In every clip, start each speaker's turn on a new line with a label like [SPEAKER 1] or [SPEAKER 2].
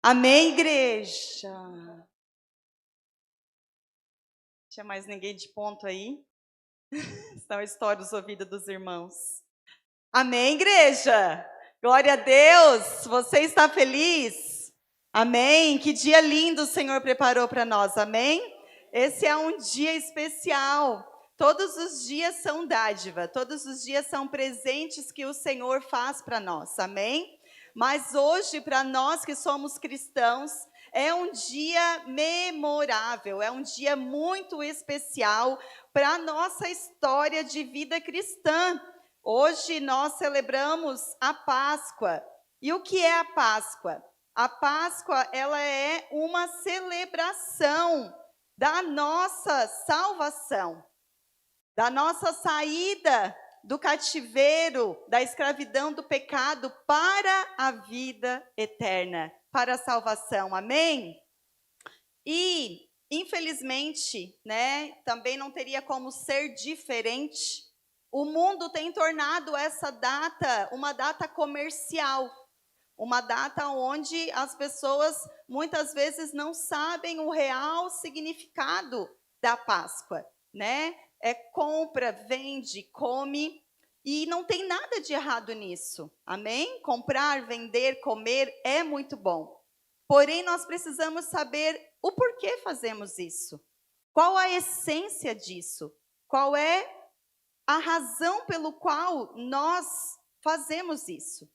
[SPEAKER 1] Amém, igreja? Tinha mais ninguém de ponto aí? Senão estoura os ouvidos dos irmãos. Amém, igreja? Glória a Deus! Você está feliz? Amém? Que dia lindo o Senhor preparou para nós, amém? Esse é um dia especial. Todos os dias são dádiva, todos os dias são presentes que o Senhor faz para nós, amém? Mas hoje, para nós que somos cristãos, é um dia memorável, é um dia muito especial para a nossa história de vida cristã. Hoje nós celebramos a Páscoa. E o que é a Páscoa? A Páscoa, ela é uma celebração da nossa salvação, da nossa saída do cativeiro, da escravidão do pecado para a vida eterna, para a salvação. Amém? E, infelizmente, também não teria como ser diferente. O mundo tem tornado essa data uma data comercial, uma data onde as pessoas muitas vezes não sabem o real significado da Páscoa, É compra, vende, come, e não tem nada de errado nisso, amém? Comprar, vender, comer é muito bom. Porém, nós precisamos saber o porquê fazemos isso. Qual a essência disso? Qual é a razão pelo qual nós fazemos isso?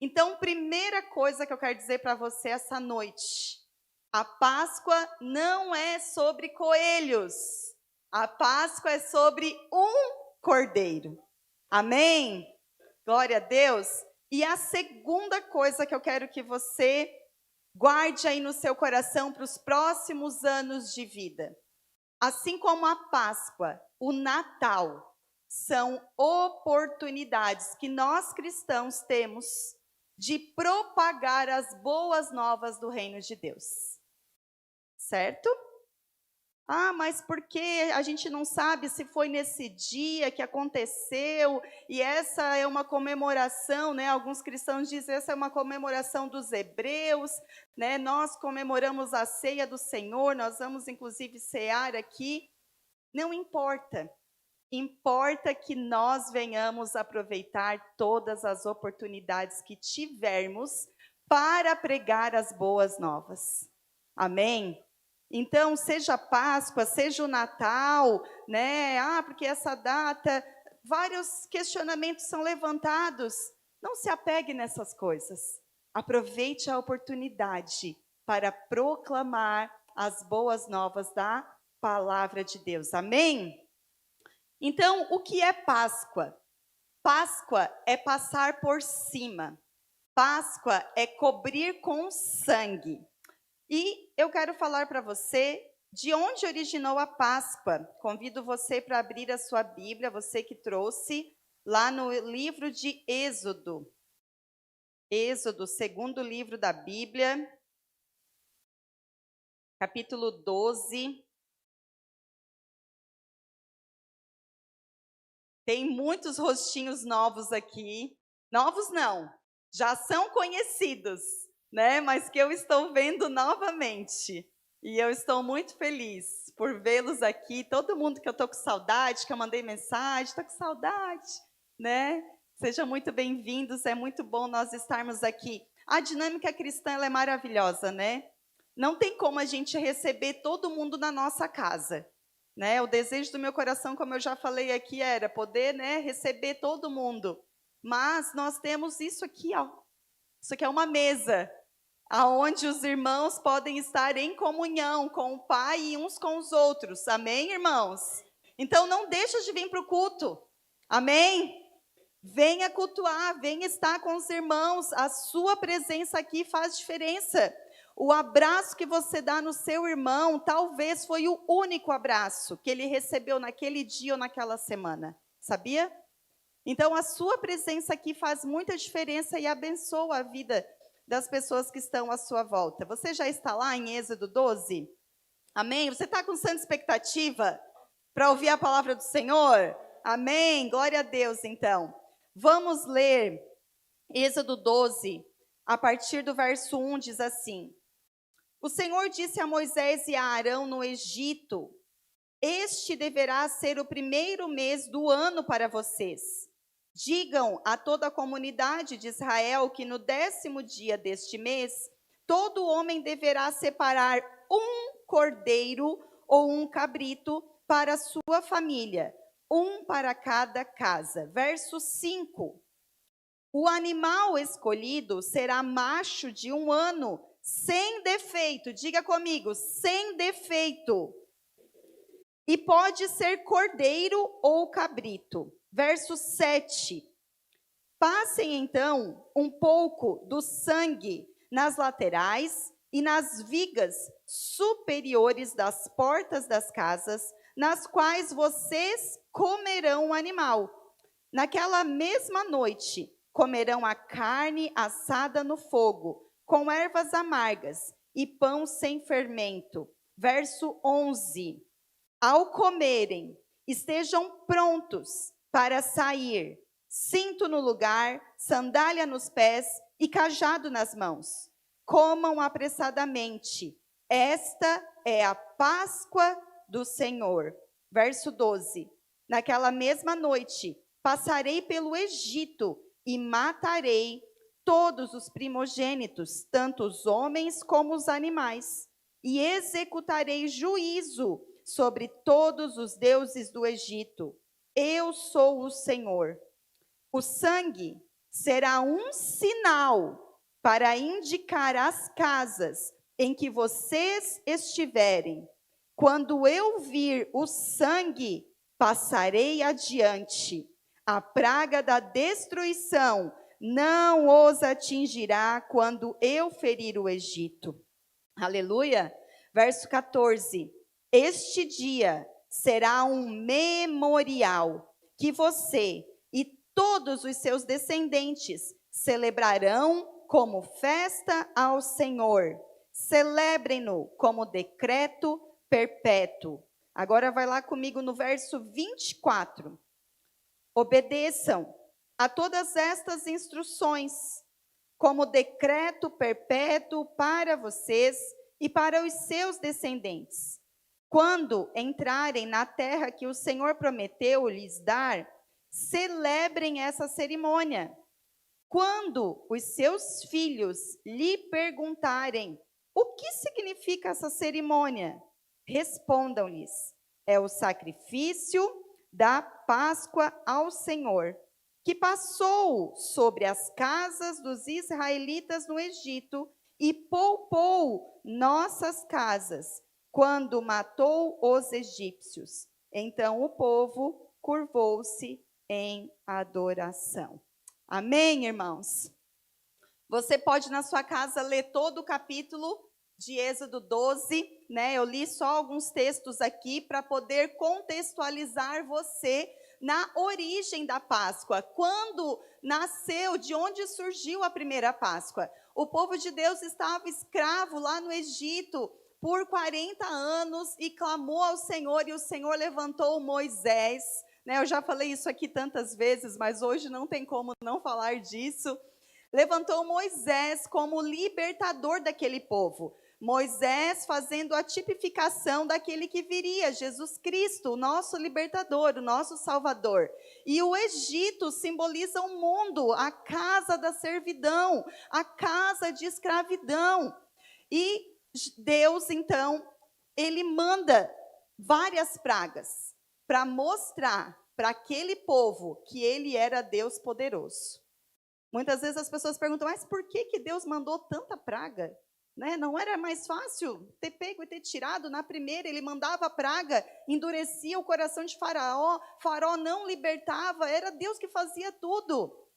[SPEAKER 1] Então, primeira coisa que eu quero dizer para você essa noite: a Páscoa não é sobre coelhos. A Páscoa é sobre um cordeiro. Amém? Glória a Deus. E a segunda coisa que eu quero que você guarde aí no seu coração para os próximos anos de vida. Assim como a Páscoa, o Natal são oportunidades que nós cristãos temos de propagar as boas novas do reino de Deus. Certo? Ah, mas por que a gente não sabe se foi nesse dia que aconteceu? E essa é uma comemoração, Alguns cristãos dizem essa é uma comemoração dos hebreus, Nós comemoramos a ceia do Senhor, nós vamos inclusive cear aqui. Não importa. Importa que nós venhamos aproveitar todas as oportunidades que tivermos para pregar as boas novas. Amém? Então, seja a Páscoa, seja o Natal, porque essa data, vários questionamentos são levantados. Não se apegue nessas coisas. Aproveite a oportunidade para proclamar as boas novas da palavra de Deus. Amém? Então, o que é Páscoa? Páscoa é passar por cima. Páscoa é cobrir com sangue. E eu quero falar para você de onde originou a Páscoa. Convido você para abrir a sua Bíblia, você que trouxe, lá no livro de Êxodo. Êxodo, segundo livro da Bíblia, capítulo 12. Tem muitos rostinhos novos aqui. Novos não, já são conhecidos, Mas que eu estou vendo novamente. E eu estou muito feliz por vê-los aqui. Todo mundo que eu estou com saudade, que eu mandei mensagem, estou com saudade, Sejam muito bem-vindos, é muito bom nós estarmos aqui. A dinâmica cristã ela é maravilhosa, Não tem como a gente receber todo mundo na nossa casa. O desejo do meu coração, como eu já falei aqui, era poder receber todo mundo. Mas nós temos isso aqui, ó. Isso aqui é uma mesa, aonde os irmãos podem estar em comunhão com o Pai e uns com os outros. Amém, irmãos? Então não deixa de vir para o culto. Amém? Venha cultuar, venha estar com os irmãos. A sua presença aqui faz diferença. O abraço que você dá no seu irmão, talvez foi o único abraço que ele recebeu naquele dia ou naquela semana. Sabia? Então, a sua presença aqui faz muita diferença e abençoa a vida das pessoas que estão à sua volta. Você já está lá em Êxodo 12? Amém? Você está com santa expectativa para ouvir a palavra do Senhor? Amém? Glória a Deus, então. Vamos ler Êxodo 12, a partir do verso 1, diz assim: O Senhor disse a Moisés e a Arão no Egito: este deverá ser o primeiro mês do ano para vocês. Digam a toda a comunidade de Israel que no 10º dia deste mês, todo homem deverá separar um cordeiro ou um cabrito para a sua família, um para cada casa. Verso 5. O animal escolhido será macho de 1 ano, sem defeito. Diga comigo, sem defeito. E pode ser cordeiro ou cabrito. Verso 7. Passem então um pouco do sangue nas laterais e nas vigas superiores das portas das casas, nas quais vocês comerão o animal. Naquela mesma noite, comerão a carne assada no fogo, com ervas amargas e pão sem fermento. Verso 11. Ao comerem, estejam prontos para sair, cinto no lugar, sandália nos pés e cajado nas mãos. Comam apressadamente. Esta é a Páscoa do Senhor. Verso 12. Naquela mesma noite, passarei pelo Egito e matarei todos os primogênitos, tanto os homens como os animais, e executarei juízo sobre todos os deuses do Egito. Eu sou o Senhor. O sangue será um sinal para indicar as casas em que vocês estiverem. Quando eu vir o sangue, passarei adiante. A praga da destruição não os atingirá quando eu ferir o Egito. Aleluia. Verso 14. Este dia será um memorial que você e todos os seus descendentes celebrarão como festa ao Senhor. Celebrem-no como decreto perpétuo. Agora vai lá comigo no verso 24. Obedeçam a todas estas instruções como decreto perpétuo para vocês e para os seus descendentes. Quando entrarem na terra que o Senhor prometeu lhes dar, celebrem essa cerimônia. Quando os seus filhos lhe perguntarem o que significa essa cerimônia, respondam-lhes: é o sacrifício da Páscoa ao Senhor, que passou sobre as casas dos israelitas no Egito e poupou nossas casas, quando matou os egípcios. Então o povo curvou-se em adoração. Amém, irmãos? Você pode na sua casa ler todo o capítulo de Êxodo 12, né? Eu li só alguns textos aqui para poder contextualizar você na origem da Páscoa. Quando nasceu, de onde surgiu a primeira Páscoa? O povo de Deus estava escravo lá no Egito por 40 anos e clamou ao Senhor, e o Senhor levantou Moisés, né? Eu já falei isso aqui tantas vezes, mas hoje não tem como não falar disso. Levantou Moisés como libertador daquele povo. Moisés fazendo a tipificação daquele que viria, Jesus Cristo, o nosso libertador, o nosso salvador. E o Egito simboliza o mundo, a casa da servidão, a casa de escravidão. E Deus, então, ele manda várias pragas para mostrar para aquele povo que ele era Deus poderoso. Muitas vezes as pessoas perguntam, mas por que Deus mandou tanta praga? Né? Não era mais fácil ter pego e ter tirado na primeira? Ele mandava a praga, endurecia o coração de Faraó, Faraó não libertava, era Deus que fazia tudo.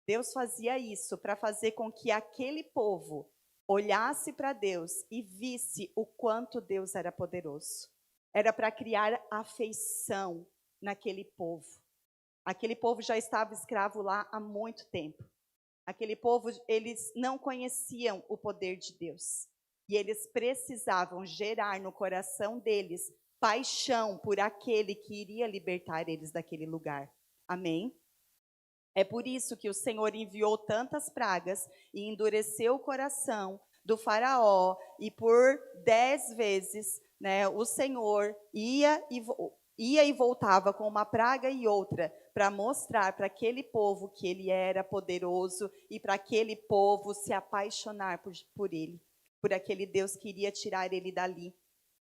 [SPEAKER 1] Deus fazia isso para fazer com que aquele povo olhasse para Deus e visse o quanto Deus era poderoso. Era para criar afeição naquele povo. Aquele povo já estava escravo lá há muito tempo. Aquele povo, eles não conheciam o poder de Deus. E eles precisavam gerar no coração deles paixão por aquele que iria libertar eles daquele lugar. Amém? É por isso que o Senhor enviou tantas pragas e endureceu o coração do faraó, e por 10 vezes, né, o Senhor ia e voltava com uma praga e outra, para mostrar para aquele povo que ele era poderoso e para aquele povo se apaixonar por ele, por aquele Deus que iria tirar ele dali,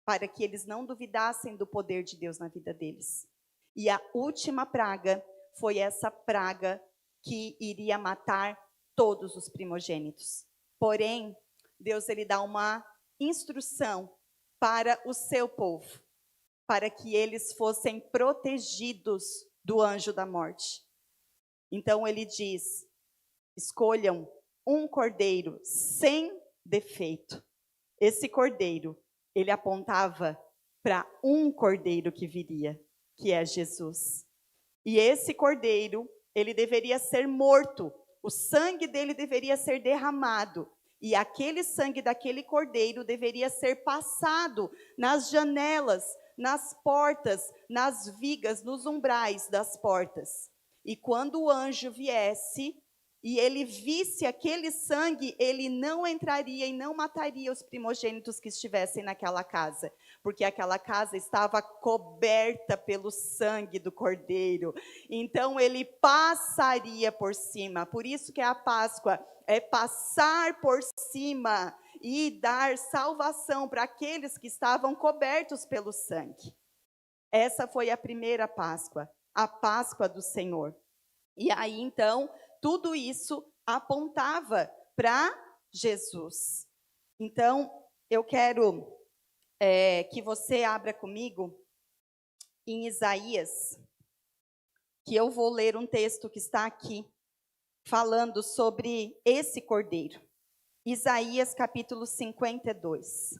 [SPEAKER 1] para que eles não duvidassem do poder de Deus na vida deles. E a última praga foi essa praga que iria matar todos os primogênitos. Porém, Deus ele dá uma instrução para o seu povo, para que eles fossem protegidos do anjo da morte. Então ele diz: escolham um cordeiro sem defeito. Esse cordeiro, ele apontava para um cordeiro que viria, que é Jesus. E esse cordeiro, ele deveria ser morto, o sangue dele deveria ser derramado, e aquele sangue daquele cordeiro deveria ser passado nas janelas, nas portas, nas vigas, nos umbrais das portas. E quando o anjo viesse e ele visse aquele sangue, ele não entraria e não mataria os primogênitos que estivessem naquela casa, porque aquela casa estava coberta pelo sangue do cordeiro. Então ele passaria por cima. Por isso que a Páscoa é passar por cima e dar salvação para aqueles que estavam cobertos pelo sangue. Essa foi a primeira Páscoa, a Páscoa do Senhor. E aí, então, tudo isso apontava para Jesus. Então, eu quero que você abra comigo em Isaías, que eu vou ler um texto que está aqui, falando sobre esse cordeiro. Isaías capítulo 52.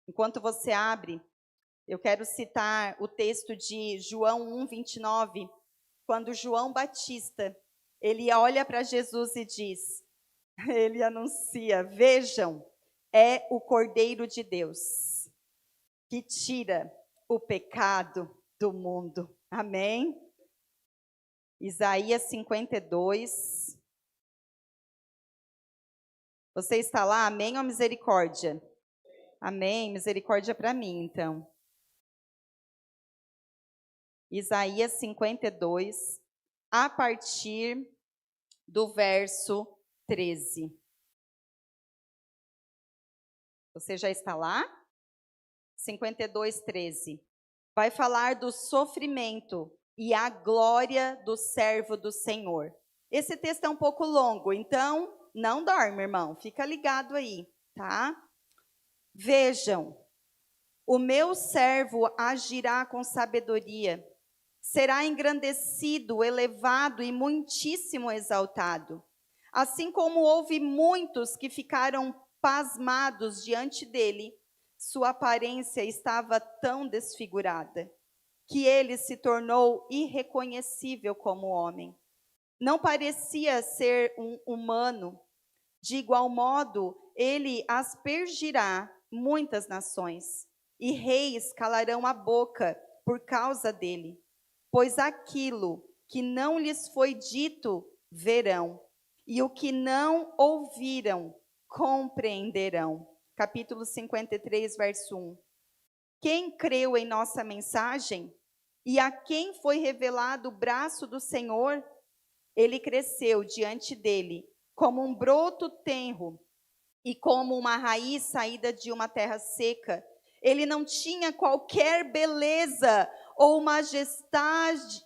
[SPEAKER 1] Enquanto você abre, eu quero citar o texto de João 1:29, quando João Batista, ele olha para Jesus e diz, ele anuncia: vejam, é o Cordeiro de Deus, que tira o pecado do mundo. Amém? Isaías 52. Você está lá? Amém ou misericórdia? Amém, misericórdia para mim, então. Isaías 52, a partir do verso 13. Você já está lá? 52, 13. Vai falar do sofrimento e a glória do servo do Senhor. Esse texto é um pouco longo, então não dorme, irmão. Fica ligado aí, tá? Vejam, o meu servo agirá com sabedoria. Será engrandecido, elevado e muitíssimo exaltado. Assim como houve muitos que ficaram pasmados diante dele, sua aparência estava tão desfigurada, que ele se tornou irreconhecível como homem. Não parecia ser um humano. De igual modo, ele aspergirá muitas nações, e reis calarão a boca por causa dele. Pois aquilo que não lhes foi dito, verão, e o que não ouviram, compreenderão. Capítulo 53, verso 1. Quem creu em nossa mensagem? E a quem foi revelado o braço do Senhor? Ele cresceu diante dele como um broto tenro e como uma raiz saída de uma terra seca. Ele não tinha qualquer beleza ou majestade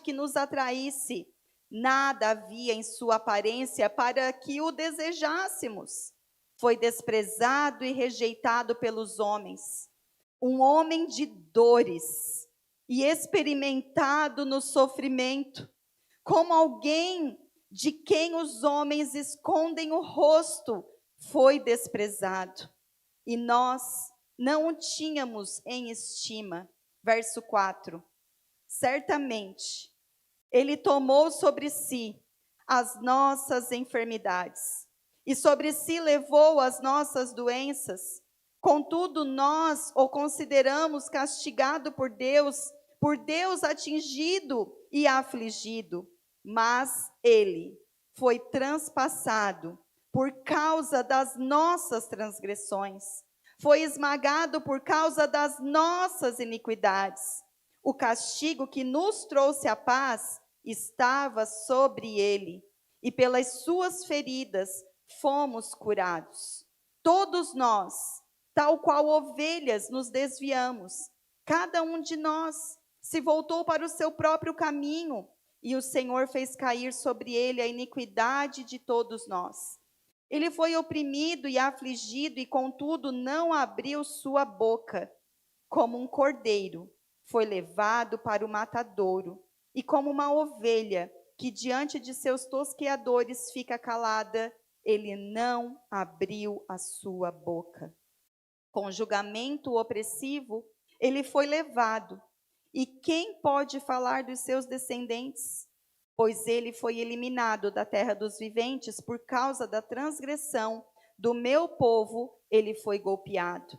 [SPEAKER 1] que nos atraísse. Nada havia em sua aparência para que o desejássemos. Foi desprezado e rejeitado pelos homens, um homem de dores e experimentado no sofrimento, como alguém de quem os homens escondem o rosto, foi desprezado. E nós não o tínhamos em estima. Verso 4. Certamente, ele tomou sobre si as nossas enfermidades, e sobre si levou as nossas doenças. Contudo, nós o consideramos castigado por Deus atingido e afligido. Mas ele foi transpassado por causa das nossas transgressões, foi esmagado por causa das nossas iniquidades. O castigo que nos trouxe a paz estava sobre ele, e pelas suas feridas fomos curados. Todos nós, tal qual ovelhas, nos desviamos. Cada um de nós se voltou para o seu próprio caminho, e o Senhor fez cair sobre ele a iniquidade de todos nós. Ele foi oprimido e afligido, e contudo não abriu sua boca. Como um cordeiro, foi levado para o matadouro, e como uma ovelha que diante de seus tosqueadores fica calada, ele não abriu a sua boca. Com julgamento opressivo, ele foi levado. E quem pode falar dos seus descendentes? Pois ele foi eliminado da terra dos viventes por causa da transgressão do meu povo, ele foi golpeado.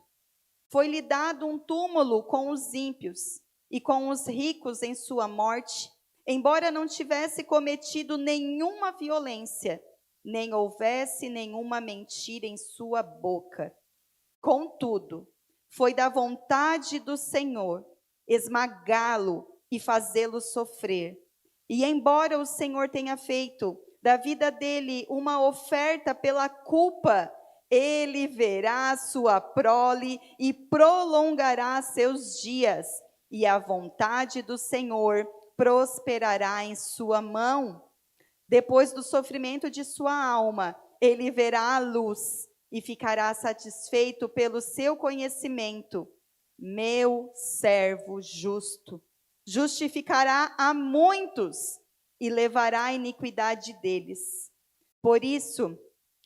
[SPEAKER 1] Foi-lhe dado um túmulo com os ímpios e com os ricos em sua morte, embora não tivesse cometido nenhuma violência, nem houvesse nenhuma mentira em sua boca. Contudo, foi da vontade do Senhor esmagá-lo e fazê-lo sofrer. E embora o Senhor tenha feito da vida dele uma oferta pela culpa, ele verá sua prole e prolongará seus dias, e a vontade do Senhor prosperará em sua mão. Depois do sofrimento de sua alma, ele verá a luz e ficará satisfeito pelo seu conhecimento. Meu servo justo justificará a muitos e levará a iniquidade deles. Por isso,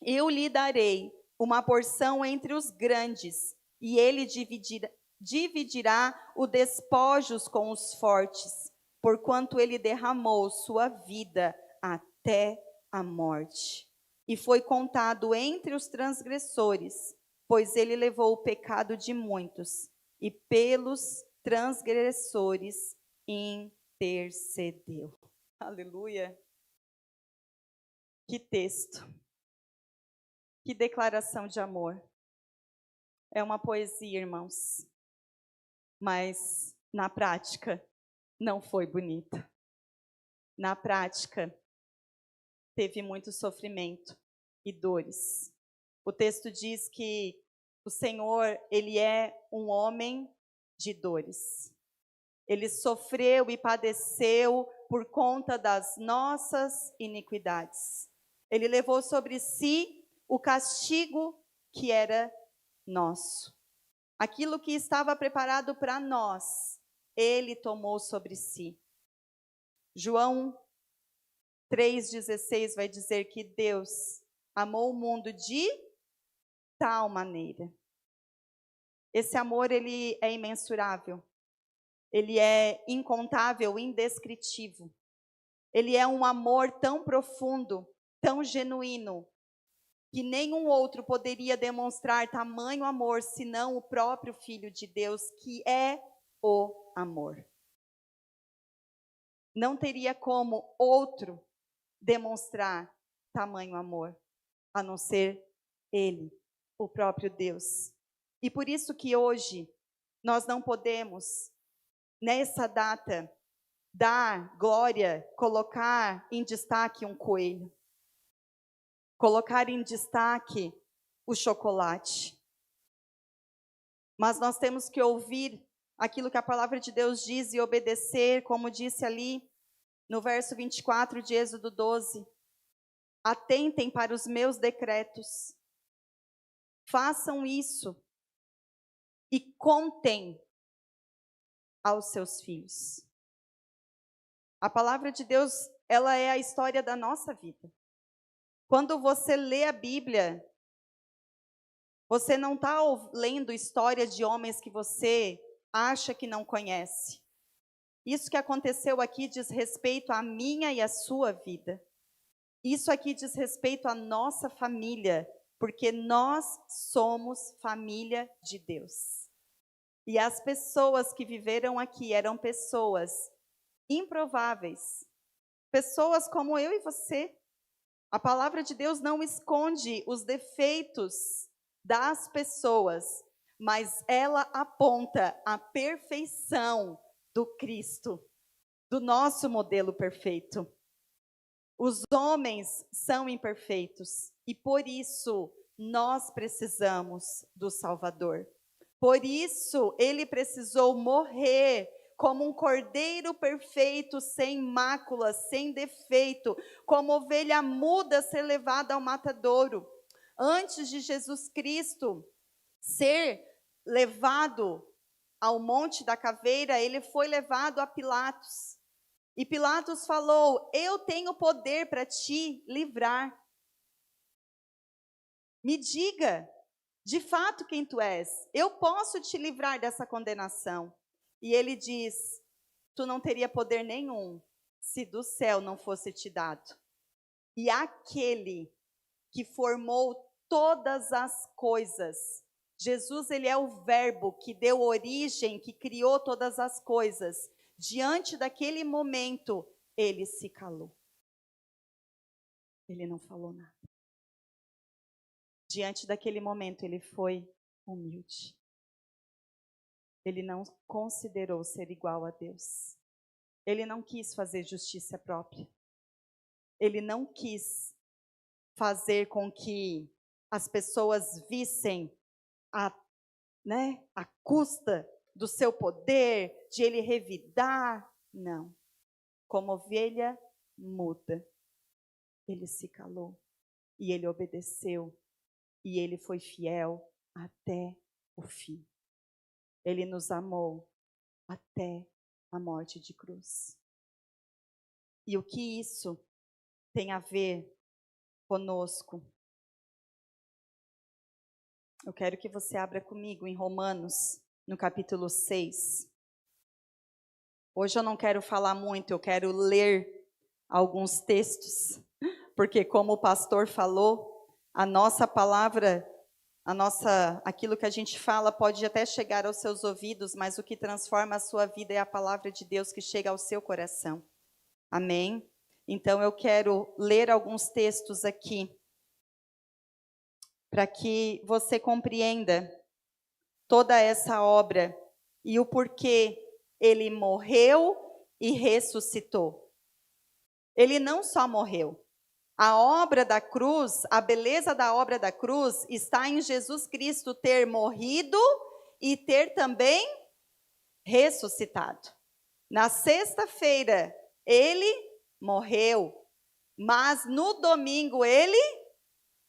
[SPEAKER 1] eu lhe darei uma porção entre os grandes, e ele dividirá os despojos com os fortes, porquanto ele derramou sua vida até a morte. E foi contado entre os transgressores, pois ele levou o pecado de muitos, e pelos transgressores intercedeu. Aleluia! Que texto! Que declaração de amor. É uma poesia, irmãos, mas na prática não foi bonita. Na prática, teve muito sofrimento e dores. O texto diz que o Senhor, ele é um homem de dores. Ele sofreu e padeceu por conta das nossas iniquidades. Ele levou sobre si o castigo que era nosso. Aquilo que estava preparado para nós, ele tomou sobre si. João 3,16 vai dizer que Deus amou o mundo de tal maneira. Esse amor, ele é imensurável. Ele é incontável, indescritível. Ele é um amor tão profundo, tão genuíno, que nenhum outro poderia demonstrar tamanho amor, senão o próprio Filho de Deus, que é o amor. Não teria como outro demonstrar tamanho amor, a não ser Ele, o próprio Deus. E por isso que hoje nós não podemos, nessa data, dar glória, colocar em destaque um coelho, colocar em destaque o chocolate. Mas nós temos que ouvir aquilo que a palavra de Deus diz e obedecer, como disse ali no verso 24 de Êxodo 12. Atentem para os meus decretos, façam isso e contem aos seus filhos. A palavra de Deus, ela é a história da nossa vida. Quando você lê a Bíblia, você não está lendo histórias de homens que você acha que não conhece. Isso que aconteceu aqui diz respeito à minha e à sua vida. Isso aqui diz respeito à nossa família, porque nós somos família de Deus. E as pessoas que viveram aqui eram pessoas improváveis, pessoas como eu e você, A palavra de Deus não esconde os defeitos das pessoas, mas ela aponta a perfeição do Cristo, do nosso modelo perfeito. Os homens são imperfeitos e por isso nós precisamos do Salvador. Por isso ele precisou morrer como um cordeiro perfeito, sem mácula, sem defeito, como ovelha muda ser levada ao matadouro. Antes de Jesus Cristo ser levado ao Monte da Caveira, ele foi levado a Pilatos. E Pilatos falou: eu tenho poder para te livrar. Me diga, de fato, quem tu és. Eu posso te livrar dessa condenação. E ele diz: tu não teria poder nenhum se do céu não fosse te dado. E aquele que formou todas as coisas, Jesus, ele é o verbo que deu origem, que criou todas as coisas. Diante daquele momento, ele se calou. Ele não falou nada. Diante daquele momento, ele foi humilde. Ele não considerou ser igual a Deus. Ele não quis fazer justiça própria. Ele não quis fazer com que as pessoas vissem a custa do seu poder, de ele revidar. Não. Como ovelha muda, ele se calou e ele obedeceu e ele foi fiel até o fim. Ele nos amou até a morte de cruz. E o que isso tem a ver conosco? Eu quero que você abra comigo em Romanos, no capítulo 6. Hoje eu não quero falar muito, eu quero ler alguns textos, porque como o pastor falou, a nossa palavra, aquilo que a gente fala pode até chegar aos seus ouvidos, mas o que transforma a sua vida é a palavra de Deus que chega ao seu coração. Amém? Então eu quero ler alguns textos aqui, para que você compreenda toda essa obra e o porquê ele morreu e ressuscitou. Ele não só morreu. A obra da cruz, a beleza da obra da cruz está em Jesus Cristo ter morrido e ter também ressuscitado. Na sexta-feira, ele morreu, mas no domingo ele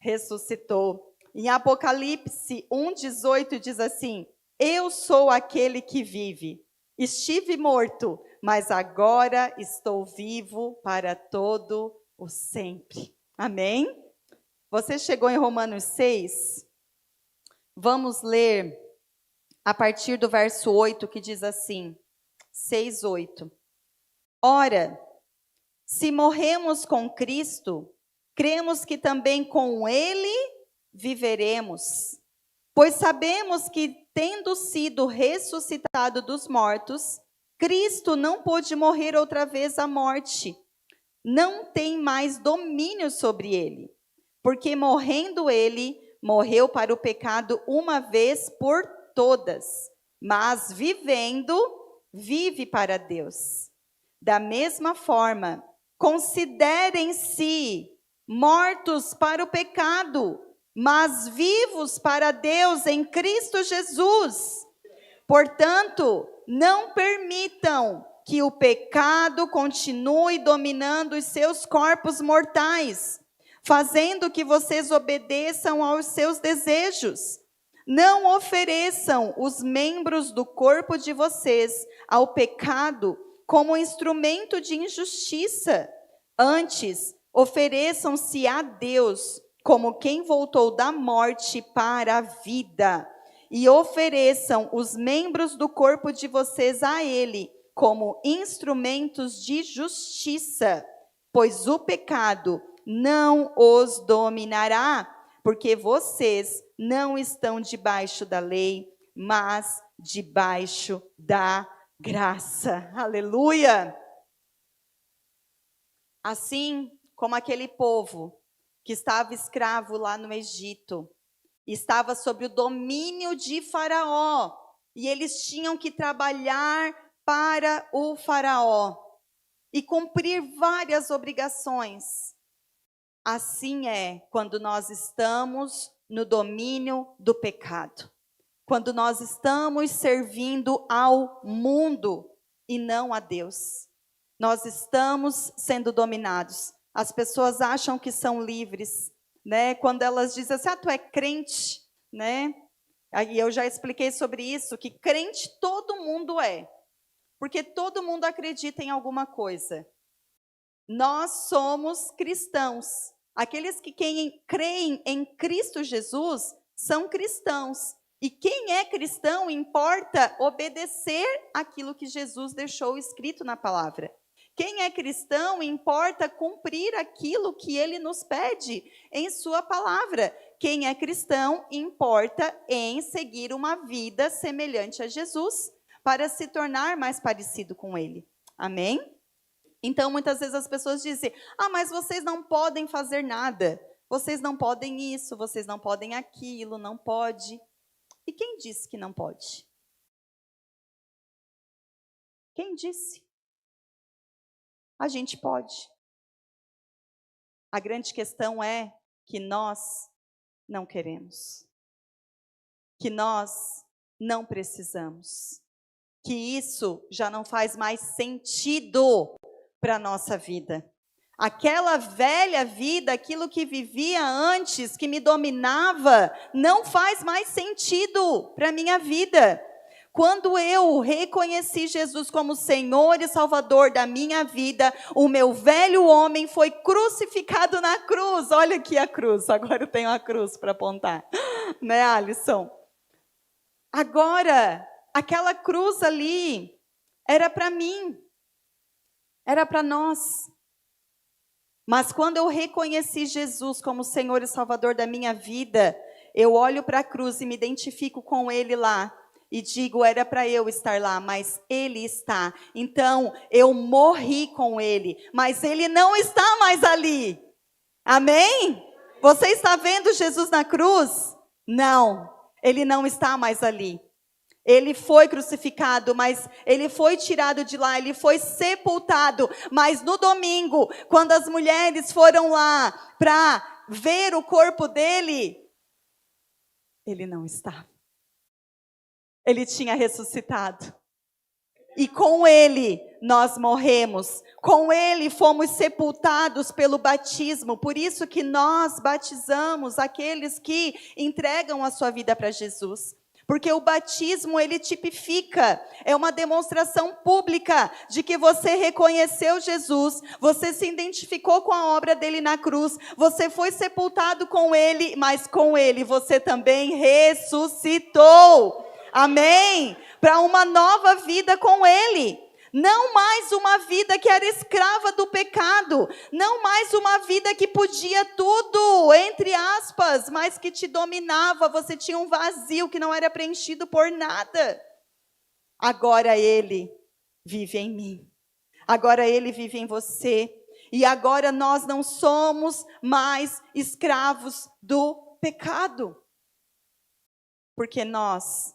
[SPEAKER 1] ressuscitou. Em Apocalipse 1:18 diz assim: eu sou aquele que vive. Estive morto, mas agora estou vivo para todo o sempre. Amém? Você chegou em Romanos 6? Vamos ler a partir do verso 8, que diz assim, 6:8. Ora, se morremos com Cristo, cremos que também com Ele viveremos. Pois sabemos que, tendo sido ressuscitado dos mortos, Cristo não pôde morrer outra vez a morte. Não tem mais domínio sobre ele. Porque morrendo ele, morreu para o pecado uma vez por todas. Mas vivendo, vive para Deus. Da mesma forma, considerem-se mortos para o pecado, mas vivos para Deus em Cristo Jesus. Portanto, não permitam que o pecado continue dominando os seus corpos mortais, fazendo que vocês obedeçam aos seus desejos. Não ofereçam os membros do corpo de vocês ao pecado como instrumento de injustiça. Antes, ofereçam-se a Deus como quem voltou da morte para a vida, e ofereçam os membros do corpo de vocês a Ele como instrumentos de justiça, pois o pecado não os dominará, porque vocês não estão debaixo da lei, mas debaixo da graça. Aleluia! Assim como aquele povo que estava escravo lá no Egito, estava sob o domínio de Faraó, e eles tinham que trabalhar para o Faraó e cumprir várias obrigações. Assim é quando nós estamos no domínio do pecado. Quando nós estamos servindo ao mundo e não a Deus. Nós estamos sendo dominados. As pessoas acham que são livres, né? Quando elas dizem assim, tu é crente, né? Aí eu já expliquei sobre isso, que crente todo mundo é. Porque todo mundo acredita em alguma coisa. Nós somos cristãos. Aqueles que creem em Cristo Jesus são cristãos. E quem é cristão importa obedecer aquilo que Jesus deixou escrito na palavra. Quem é cristão importa cumprir aquilo que ele nos pede em sua palavra. Quem é cristão importa em seguir uma vida semelhante a Jesus para se tornar mais parecido com ele. Amém? Então, muitas vezes as pessoas dizem, mas vocês não podem fazer nada. Vocês não podem isso, vocês não podem aquilo, não pode. E quem disse que não pode? Quem disse? A gente pode. A grande questão é que nós não queremos. Que nós não precisamos. Que isso já não faz mais sentido para a nossa vida. Aquela velha vida, aquilo que vivia antes, que me dominava, não faz mais sentido para a minha vida. Quando eu reconheci Jesus como Senhor e Salvador da minha vida, o meu velho homem foi crucificado na cruz. Olha aqui a cruz, agora eu tenho a cruz para apontar. Né, Alisson? Agora, aquela cruz ali era para mim, era para nós. Mas quando eu reconheci Jesus como Senhor e Salvador da minha vida, eu olho para a cruz e me identifico com Ele lá. E digo, era para eu estar lá, mas Ele está. Então, eu morri com Ele, mas Ele não está mais ali. Amém? Você está vendo Jesus na cruz? Não, Ele não está mais ali. Ele foi crucificado, mas ele foi tirado de lá, ele foi sepultado. Mas no domingo, quando as mulheres foram lá para ver o corpo dele, ele não estava. Ele tinha ressuscitado. E com ele nós morremos. Com ele fomos sepultados pelo batismo. Por isso que nós batizamos aqueles que entregam a sua vida para Jesus. Porque o batismo, ele tipifica, é uma demonstração pública de que você reconheceu Jesus, você se identificou com a obra dele na cruz, você foi sepultado com ele, mas com ele você também ressuscitou. Amém? Para uma nova vida com ele. Não mais uma vida que era escrava do pecado, não mais uma vida que podia tudo, entre aspas, mas que te dominava, você tinha um vazio que não era preenchido por nada. Agora Ele vive em mim, agora Ele vive em você, e agora nós não somos mais escravos do pecado, porque nós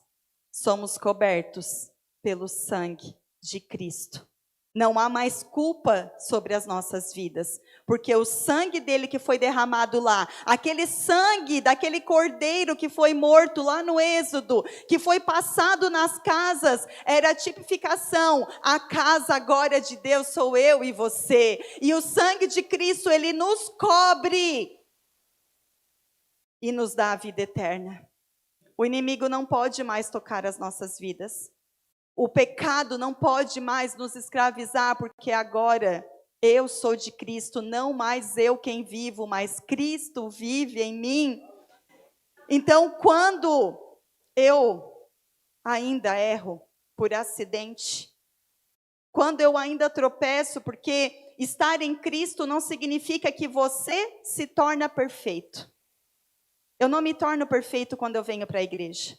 [SPEAKER 1] somos cobertos pelo sangue de Cristo. Não há mais culpa sobre as nossas vidas, porque o sangue dele que foi derramado lá, aquele sangue daquele cordeiro que foi morto lá no Êxodo, que foi passado nas casas, era a tipificação, a casa agora de Deus sou eu e você, e o sangue de Cristo, ele nos cobre e nos dá a vida eterna. O inimigo não pode mais tocar as nossas vidas. O pecado não pode mais nos escravizar, porque agora eu sou de Cristo, não mais eu quem vivo, mas Cristo vive em mim. Então, quando eu ainda erro por acidente, quando eu ainda tropeço, porque estar em Cristo não significa que você se torna perfeito. Eu não me torno perfeito quando eu venho para a igreja.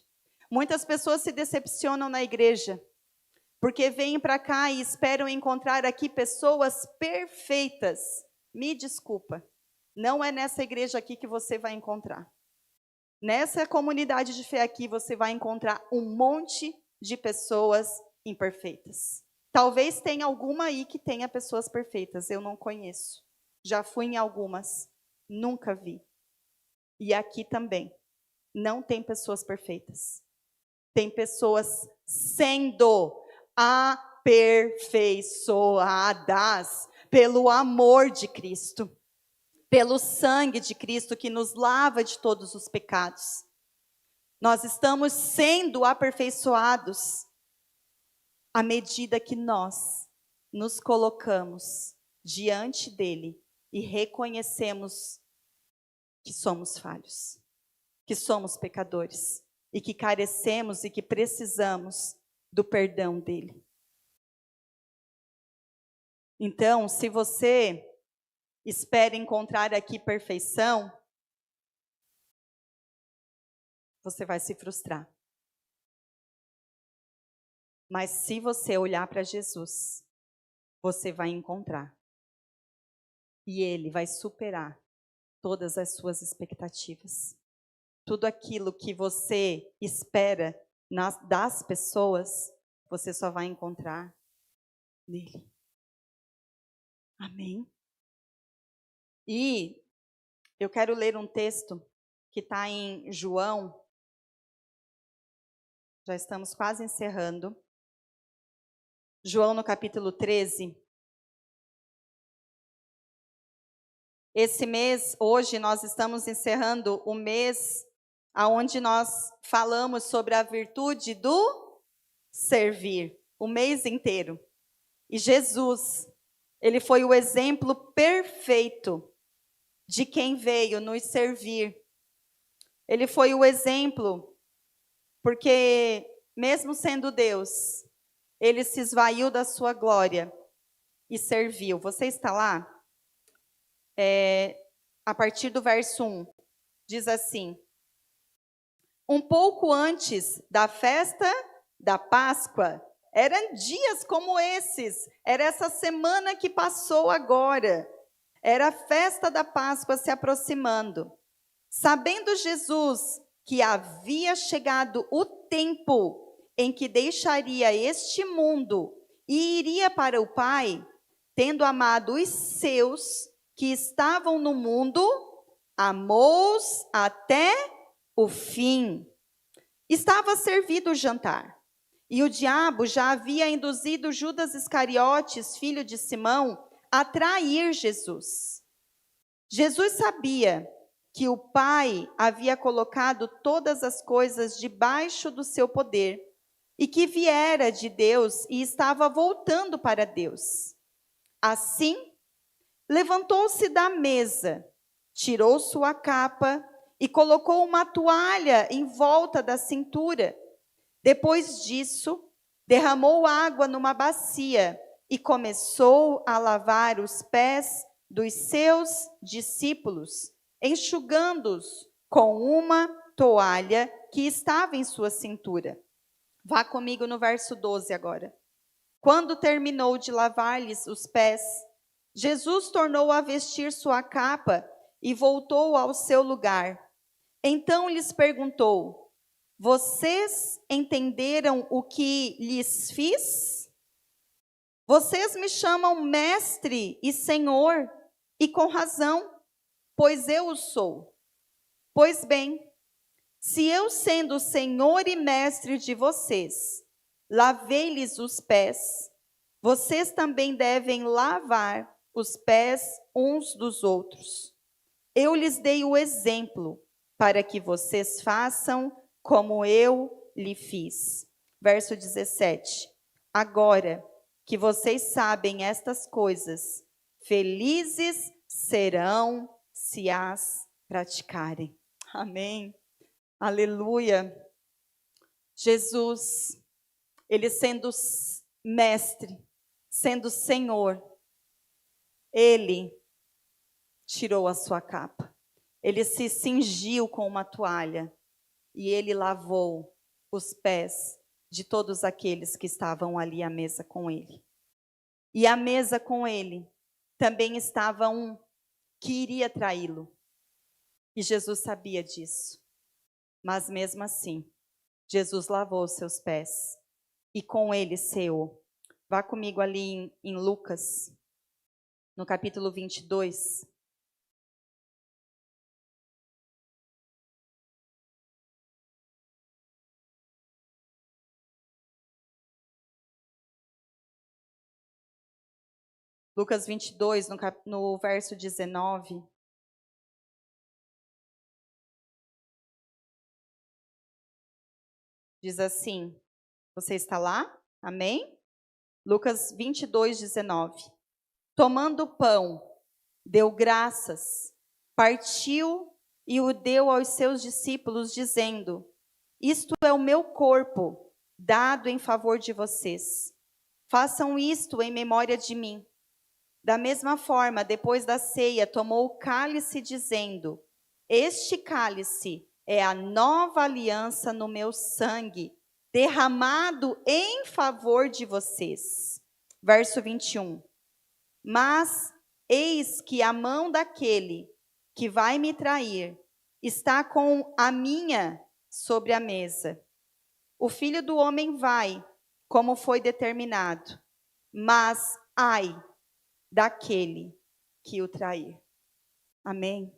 [SPEAKER 1] Muitas pessoas se decepcionam na igreja, porque vêm para cá e esperam encontrar aqui pessoas perfeitas. Me desculpa, Não é nessa igreja aqui que você vai encontrar. Nessa comunidade de fé aqui, você vai encontrar um monte de pessoas imperfeitas. Talvez tenha alguma aí que tenha pessoas perfeitas, eu não conheço. Já fui em algumas, nunca vi. E aqui também, não tem pessoas perfeitas. Tem pessoas sendo aperfeiçoadas pelo amor de Cristo, pelo sangue de Cristo que nos lava de todos os pecados. Nós estamos sendo aperfeiçoados à medida que nós nos colocamos diante dele e reconhecemos que somos falhos, que somos pecadores e que carecemos e que precisamos do perdão dele. Então, se você espera encontrar aqui perfeição, você vai se frustrar. Mas se você olhar para Jesus, você vai encontrar. E ele vai superar todas as suas expectativas. Tudo aquilo que você espera das pessoas, você só vai encontrar nele. Amém? E eu quero ler um texto que está em João. Já estamos quase encerrando. João no capítulo 13. Esse mês, hoje, nós estamos encerrando o mês onde nós falamos sobre a virtude do servir, o mês inteiro. E Jesus, ele foi o exemplo perfeito de quem veio nos servir. Ele foi o exemplo, porque mesmo sendo Deus, ele se esvaiu da sua glória e serviu. Você está lá? A partir do verso 1, diz assim: um pouco antes da festa da Páscoa, eram dias como esses, era essa semana que passou agora, era a festa da Páscoa se aproximando. Sabendo Jesus que havia chegado o tempo em que deixaria este mundo e iria para o Pai, tendo amado os seus que estavam no mundo, amou-os até o fim. Estava servido o jantar, e o diabo já havia induzido Judas Iscariotes, filho de Simão, a trair Jesus. Jesus sabia que o Pai havia colocado todas as coisas debaixo do seu poder, e que viera de Deus e estava voltando para Deus. Assim, levantou-se da mesa, tirou sua capa e colocou uma toalha em volta da cintura. Depois disso, derramou água numa bacia e começou a lavar os pés dos seus discípulos, enxugando-os com uma toalha que estava em sua cintura. Vá comigo no verso 12 agora. Quando terminou de lavar-lhes os pés, Jesus tornou a vestir sua capa e voltou ao seu lugar. Então lhes perguntou: vocês entenderam o que lhes fiz? Vocês me chamam mestre e senhor, e com razão, pois eu o sou. Pois bem, se eu, sendo senhor e mestre de vocês, lavei-lhes os pés, vocês também devem lavar os pés uns dos outros. Eu lhes dei o exemplo para que vocês façam como eu lhe fiz. Verso 17. Agora que vocês sabem estas coisas, felizes serão se as praticarem. Amém. Aleluia. Jesus, ele sendo mestre, sendo Senhor, ele tirou a sua capa. Ele se cingiu com uma toalha e ele lavou os pés de todos aqueles que estavam ali à mesa com ele. E à mesa com ele também estava um que iria traí-lo. E Jesus sabia disso. Mas mesmo assim, Jesus lavou os seus pés e com ele ceou. Vá comigo ali em Lucas, no capítulo 22. Lucas 22, no verso 19. Diz assim, você está lá? Amém? Lucas 22, 19. Tomando o pão, deu graças, partiu e o deu aos seus discípulos, dizendo: Isto é o meu corpo, dado em favor de vocês. Façam isto em memória de mim. Da mesma forma, depois da ceia, tomou o cálice, dizendo: Este cálice é a nova aliança no meu sangue, derramado em favor de vocês. Verso 21. Mas eis que a mão daquele que vai me trair está com a minha sobre a mesa. O Filho do Homem vai, como foi determinado, mas ai daquele que o trair. Amém?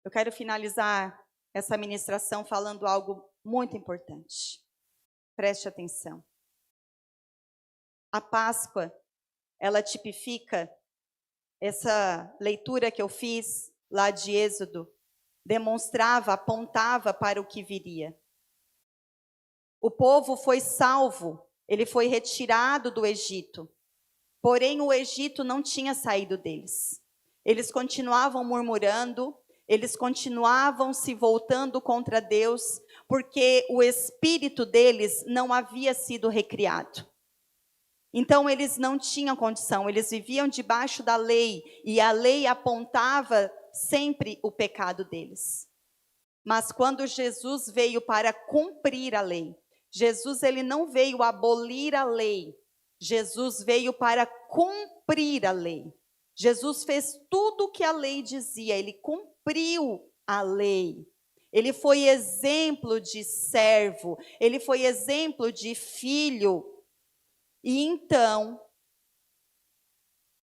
[SPEAKER 1] Eu quero finalizar essa ministração falando algo muito importante. Preste atenção. A Páscoa, ela tipifica, essa leitura que eu fiz lá de Êxodo, demonstrava, apontava para o que viria. O povo foi salvo, ele foi retirado do Egito. Porém, o Egito não tinha saído deles. Eles continuavam murmurando, eles continuavam se voltando contra Deus, porque o espírito deles não havia sido recriado. Então, eles não tinham condição, eles viviam debaixo da lei, e a lei apontava sempre o pecado deles. Mas quando Jesus veio para cumprir a lei, Jesus ele não veio abolir a lei, Jesus veio para cumprir a lei. Jesus fez tudo o que a lei dizia, ele cumpriu a lei. Ele foi exemplo de servo, ele foi exemplo de filho. E então,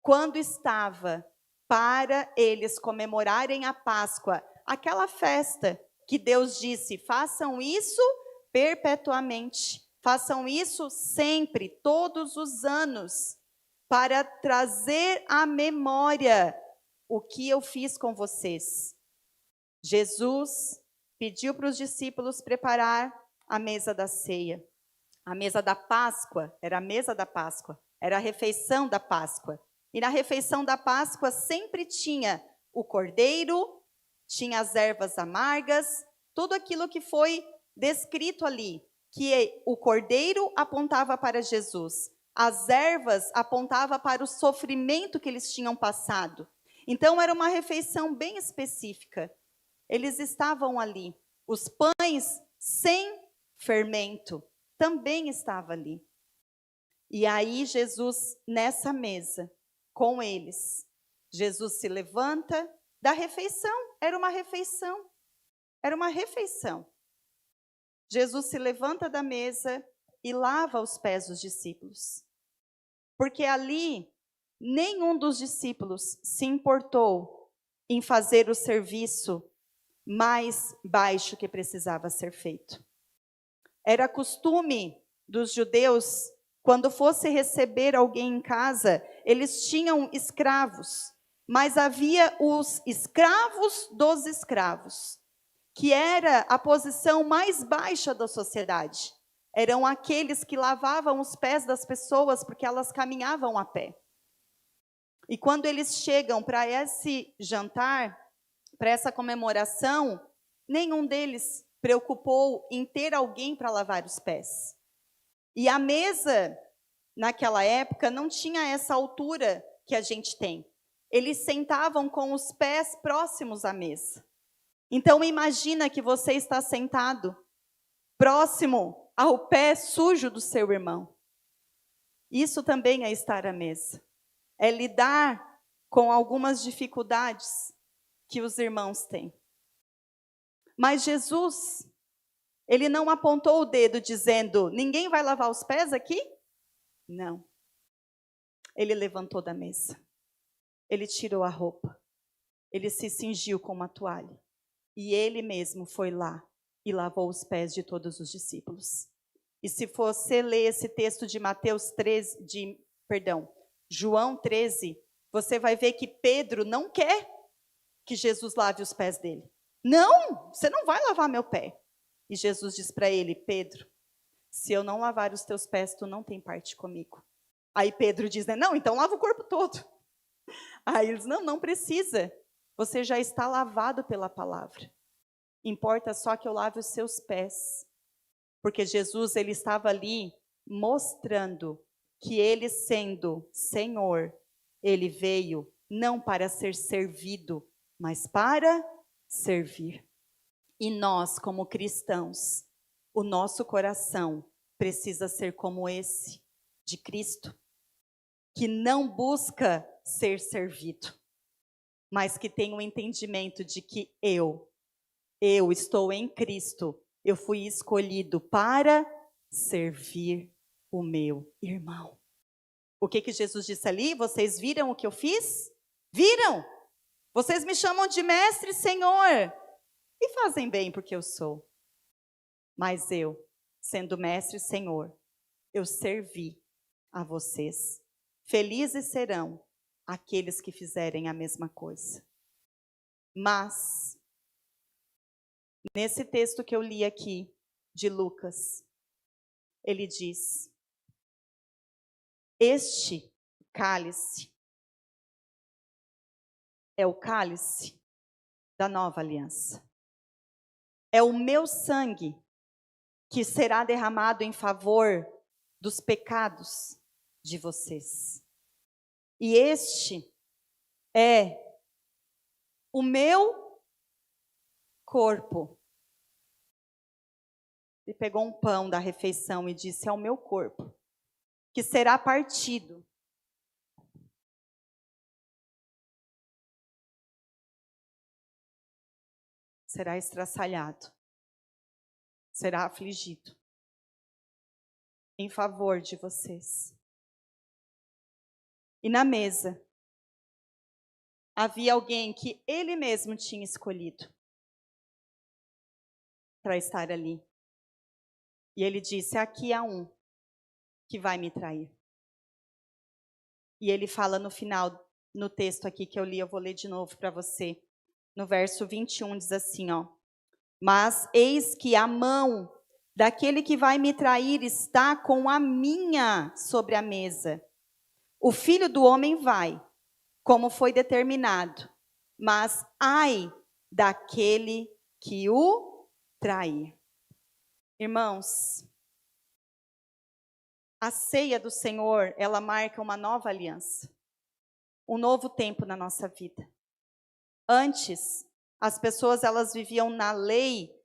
[SPEAKER 1] quando estava para eles comemorarem a Páscoa, aquela festa que Deus disse, façam isso perpetuamente. Façam isso sempre, todos os anos, para trazer à memória o que eu fiz com vocês. Jesus pediu para os discípulos preparar a mesa da ceia. A mesa da Páscoa, era a mesa da Páscoa, era a refeição da Páscoa. E na refeição da Páscoa sempre tinha o cordeiro, tinha as ervas amargas, tudo aquilo que foi descrito ali, que o cordeiro apontava para Jesus, as ervas apontavam para o sofrimento que eles tinham passado. Então era uma refeição bem específica. Eles estavam ali. Os pães sem fermento também estavam ali. E aí Jesus, nessa mesa, com eles, Jesus se levanta da refeição. Era uma refeição. Era uma refeição. Jesus se levanta da mesa e lava os pés dos discípulos. Porque ali, nenhum dos discípulos se importou em fazer o serviço mais baixo que precisava ser feito. Era costume dos judeus, quando fosse receber alguém em casa, eles tinham escravos, mas havia os escravos dos escravos, que era a posição mais baixa da sociedade. Eram aqueles que lavavam os pés das pessoas, porque elas caminhavam a pé. E quando eles chegam para esse jantar, para essa comemoração, nenhum deles preocupou em ter alguém para lavar os pés. E a mesa, naquela época, não tinha essa altura que a gente tem. Eles sentavam com os pés próximos à mesa. Então, imagina que você está sentado próximo ao pé sujo do seu irmão. Isso também é estar à mesa. É lidar com algumas dificuldades que os irmãos têm. Mas Jesus, ele não apontou o dedo dizendo, ninguém vai lavar os pés aqui? Não. Ele levantou da mesa. Ele tirou a roupa. Ele se cingiu com uma toalha. E ele mesmo foi lá e lavou os pés de todos os discípulos. E se você ler esse texto de João 13, você vai ver que Pedro não quer que Jesus lave os pés dele. Não, você não vai lavar meu pé. E Jesus diz para ele, Pedro, se eu não lavar os teus pés, tu não tem parte comigo. Aí Pedro diz, não, então lava o corpo todo. Aí eles, não precisa. Você já está lavado pela palavra. Importa só que eu lave os seus pés. Porque Jesus, ele estava ali mostrando que ele sendo Senhor, ele veio não para ser servido, mas para servir. E nós, como cristãos, o nosso coração precisa ser como esse de Cristo, que não busca ser servido, mas que tem o entendimento de que eu estou em Cristo, eu fui escolhido para servir o meu irmão. O que Jesus disse ali? Vocês viram o que eu fiz? Viram? Vocês me chamam de mestre, Senhor, e fazem bem porque eu sou. Mas eu, sendo mestre e Senhor, eu servi a vocês. Felizes serão aqueles que fizerem a mesma coisa. Mas, nesse texto que eu li aqui, de Lucas, ele diz, este cálice é o cálice da nova aliança. É o meu sangue que será derramado em favor dos pecados de vocês. E este é o meu corpo. Ele pegou um pão da refeição e disse, é o meu corpo, que será partido. Será estraçalhado. Será afligido. Em favor de vocês. E na mesa, havia alguém que ele mesmo tinha escolhido para estar ali. E ele disse, aqui há um que vai me trair. E ele fala no final, no texto aqui que eu li, eu vou ler de novo para você. No verso 21 diz assim, mas eis que a mão daquele que vai me trair está com a minha sobre a mesa. O Filho do Homem vai, como foi determinado, mas ai daquele que o trair. Irmãos, a ceia do Senhor, ela marca uma nova aliança, um novo tempo na nossa vida. Antes, as pessoas elas viviam na lei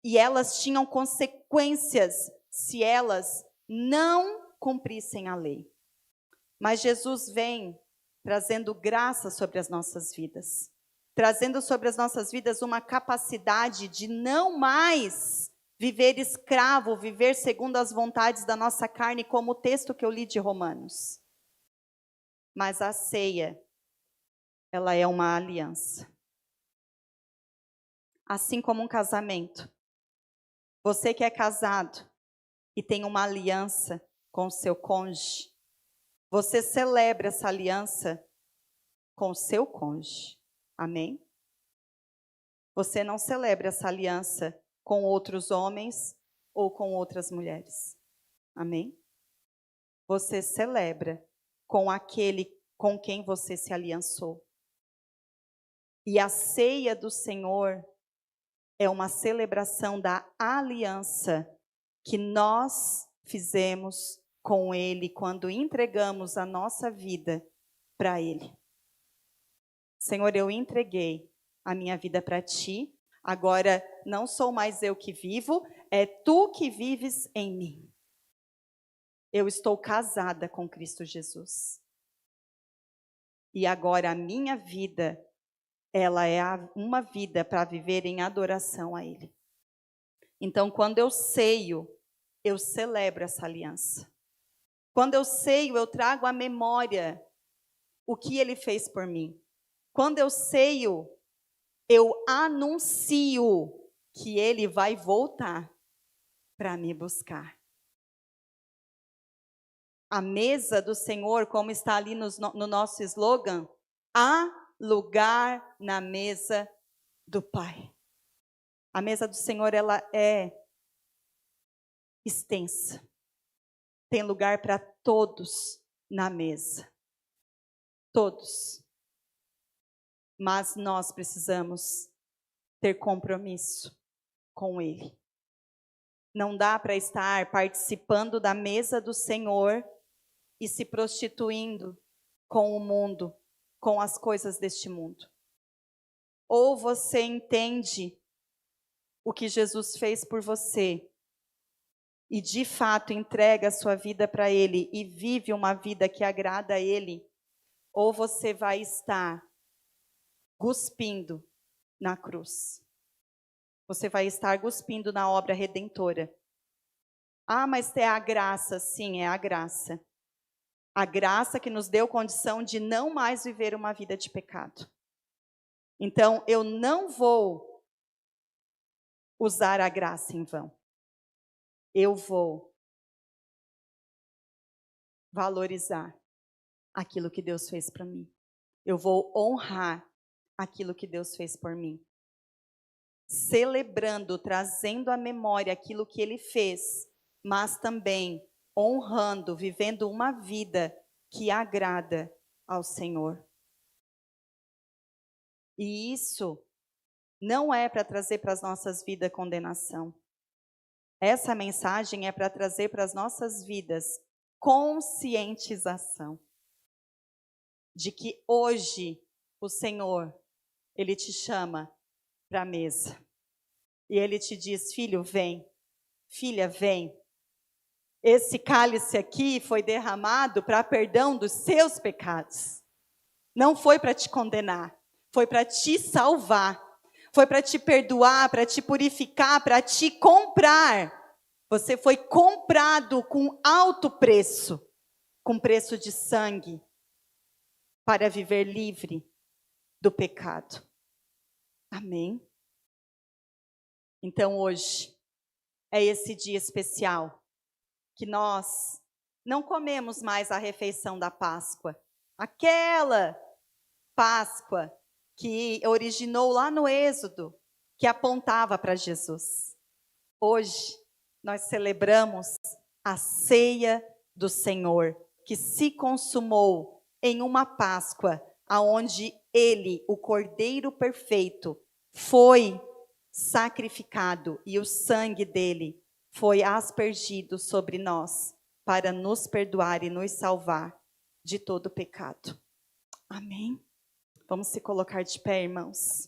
[SPEAKER 1] e elas tinham consequências se elas não cumprissem a lei. Mas Jesus vem trazendo graça sobre as nossas vidas, trazendo sobre as nossas vidas uma capacidade de não mais viver escravo, viver segundo as vontades da nossa carne, como o texto que eu li de Romanos. Mas a ceia, ela é uma aliança. Assim como um casamento. Você que é casado e tem uma aliança com o seu cônjuge, você celebra essa aliança com o seu cônjuge. Amém? Você não celebra essa aliança com outros homens ou com outras mulheres. Amém? Você celebra com aquele com quem você se aliançou. E a ceia do Senhor é uma celebração da aliança que nós fizemos com Ele quando entregamos a nossa vida para Ele. Senhor, eu entreguei a minha vida para Ti, agora não sou mais eu que vivo, é Tu que vives em mim. Eu estou casada com Cristo Jesus. E agora a minha vida, ela é uma vida para viver em adoração a Ele. Então, quando eu ceio, eu celebro essa aliança. Quando eu ceio, eu trago à memória o que Ele fez por mim. Quando eu ceio, eu anuncio que Ele vai voltar para me buscar. A mesa do Senhor, como está ali no nosso slogan, há lugar na mesa do Pai. A mesa do Senhor, ela é extensa. Tem lugar para todos na mesa. Todos. Mas nós precisamos ter compromisso com Ele. Não dá para estar participando da mesa do Senhor e se prostituindo com o mundo, com as coisas deste mundo. Ou você entende o que Jesus fez por você e de fato entrega a sua vida para Ele e vive uma vida que agrada a Ele, ou você vai estar cuspindo na cruz. Você vai estar cuspindo na obra redentora. Ah, mas é a graça. Sim, é a graça. A graça que nos deu condição de não mais viver uma vida de pecado. Então, eu não vou usar a graça em vão. Eu vou valorizar aquilo que Deus fez para mim. Eu vou honrar aquilo que Deus fez por mim. Celebrando, trazendo à memória aquilo que Ele fez, mas também honrando, vivendo uma vida que agrada ao Senhor. E isso não é para trazer para as nossas vidas condenação. Essa mensagem é para trazer para as nossas vidas conscientização de que hoje o Senhor, Ele te chama para a mesa. E Ele te diz, filho, vem. Filha, vem. Esse cálice aqui foi derramado para perdão dos seus pecados. Não foi para te condenar. Foi para te salvar. Foi para te perdoar, para te purificar, para te comprar. Você foi comprado com alto preço. Com preço de sangue. Para viver livre do pecado. Amém? Então hoje é esse dia especial que nós não comemos mais a refeição da Páscoa. Aquela Páscoa que originou lá no Êxodo, que apontava para Jesus. Hoje nós celebramos a ceia do Senhor, que se consumou em uma Páscoa, aonde Ele, o Cordeiro perfeito, foi sacrificado e o sangue dele foi aspergido sobre nós para nos perdoar e nos salvar de todo pecado. Amém? Vamos se colocar de pé, irmãos.